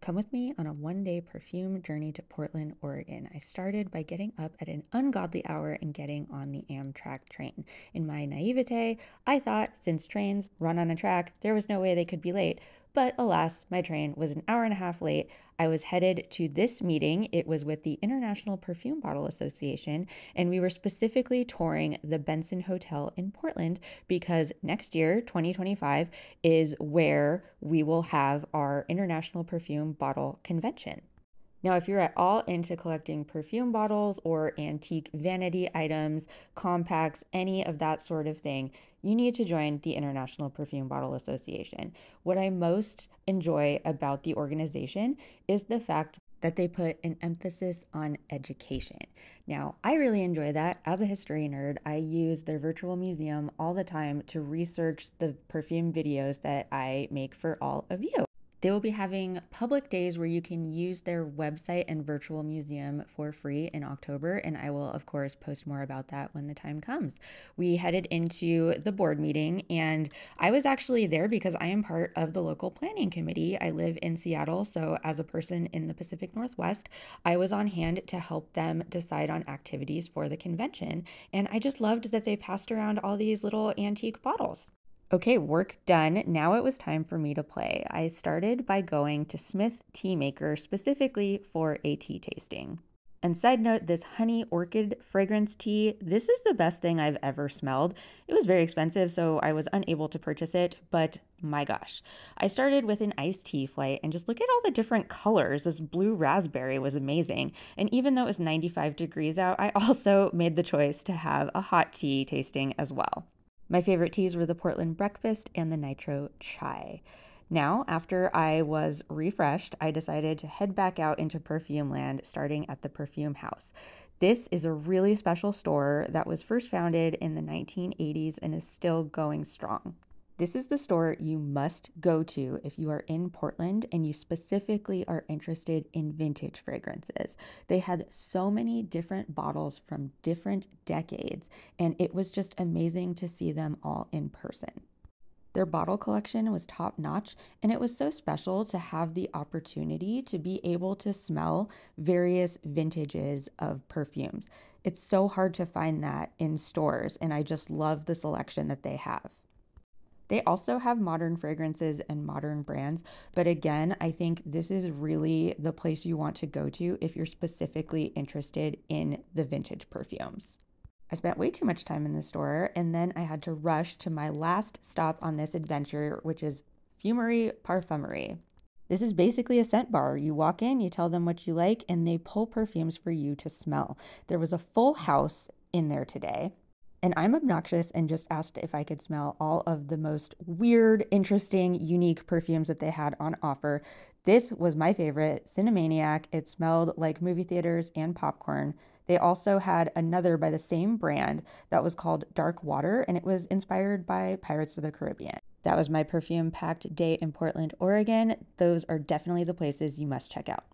Come with me on a one-day perfume journey to Portland, Oregon. I started by getting up at an ungodly hour and getting on the Amtrak train. In my naivete, I thought since trains run on a track, there was no way they could be late. But alas, my train was an hour and a half late. I was headed to this meeting. It was with the International Perfume Bottle Association, and we were specifically touring the Benson Hotel in Portland because next year, 2025, is where we will have our International Perfume Bottle Convention. Now, if you're at all into collecting perfume bottles or antique vanity items, compacts, any of that sort of thing, you need to join the International Perfume Bottle Association. What I most enjoy about the organization is the fact that they put an emphasis on education. Now, I really enjoy that. As a history nerd, I use their virtual museum all the time to research the perfume videos that I make for all of you. They will be having public days where you can use their website and virtual museum for free in October, and I will, of course, post more about that when the time comes. We headed into the board meeting, and I was actually there because I am part of the local planning committee. I live in Seattle, so as a person in the Pacific Northwest, I was on hand to help them decide on activities for the convention, and I just loved that they passed around all these little antique bottles. Okay, work done. Now it was time for me to play. I started by going to Smith Tea Maker specifically for a tea tasting. And side note, this honey orchid fragrance tea, this is the best thing I've ever smelled. It was very expensive, so I was unable to purchase it, but my gosh. I started with an iced tea flight and just look at all the different colors. This blue raspberry was amazing. And even though it was 95 degrees out, I also made the choice to have a hot tea tasting as well. My favorite teas were the Portland Breakfast and the Nitro Chai. Now, after I was refreshed, I decided to head back out into Perfume Land, starting at the Perfume House. This is a really special store that was first founded in the 1980s and is still going strong. This is the store you must go to if you are in Portland and you specifically are interested in vintage fragrances. They had so many different bottles from different decades, and it was just amazing to see them all in person. Their bottle collection was top notch, and it was so special to have the opportunity to be able to smell various vintages of perfumes. It's so hard to find that in stores, and I just love the selection that they have. They also have modern fragrances and modern brands, but again, I think this is really the place you want to go to if you're specifically interested in the vintage perfumes. I spent way too much time in the store, and then I had to rush to my last stop on this adventure, which is Fumery Parfumerie. This is basically a scent bar. You walk in, you tell them what you like, and they pull perfumes for you to smell. There was a full house in there today. And I'm obnoxious and just asked if I could smell all of the most weird, interesting, unique perfumes that they had on offer. This was my favorite, Cinemaniac. It smelled like movie theaters and popcorn. They also had another by the same brand that was called Dark Water, and it was inspired by Pirates of the Caribbean. That was my perfume-packed day in Portland, Oregon. Those are definitely the places you must check out.